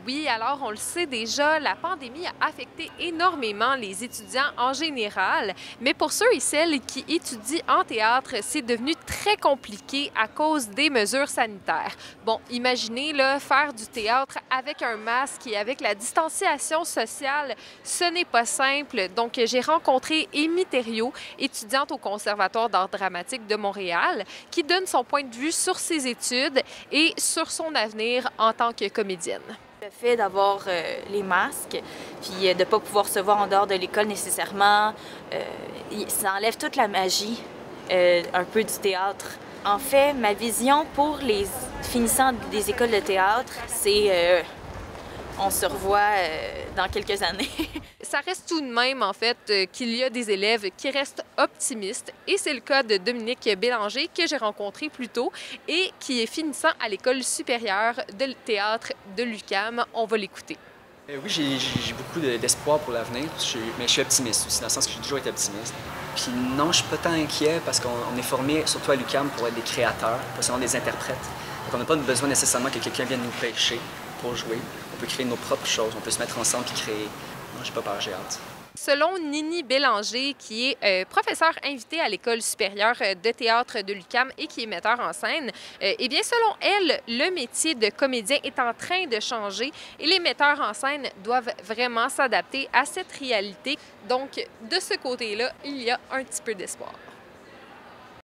Oui, alors on le sait déjà, la pandémie a affecté énormément les étudiants en général, mais pour ceux et celles qui étudient en théâtre, c'est devenu très compliqué à cause des mesures sanitaires. Bon, imaginez là, faire du théâtre avec un masque et avec la distanciation sociale, ce n'est pas simple. Donc j'ai rencontré Amy Thériault, étudiante au Conservatoire d'art dramatique de Montréal, qui donne son point de vue sur ses études et sur son avenir en tant que comédienne. Le fait d'avoir les masques, puis de ne pas pouvoir se voir en dehors de l'école nécessairement, ça enlève toute la magie un peu du théâtre. En fait, ma vision pour les finissants des écoles de théâtre, c'est on se revoit dans quelques années. Ça reste tout de même, en fait, qu'il y a des élèves qui restent optimistes. Et c'est le cas de Dominique Bélanger, que j'ai rencontré plus tôt et qui est finissant à l'École supérieure de théâtre de l'UQAM. On va l'écouter. Oui, j'ai beaucoup d'espoir pour l'avenir, mais je suis optimiste aussi, dans le sens que j'ai toujours été optimiste. Puis non, je suis pas tant inquiet parce qu'on est formé, surtout à l'UQAM, pour être des créateurs, pas seulement des interprètes. Donc on n'a pas besoin nécessairement que quelqu'un vienne nous pêcher pour jouer. On peut créer nos propres choses, on peut se mettre ensemble et créer. Non, j'ai pas peur, j'ai hâte. Selon Nini Bélanger, qui est professeure invitée à l'École supérieure de théâtre de l'UQAM et qui est metteur en scène, eh bien, selon elle, le métier de comédien est en train de changer et les metteurs en scène doivent vraiment s'adapter à cette réalité. Donc, de ce côté-là, il y a un petit peu d'espoir.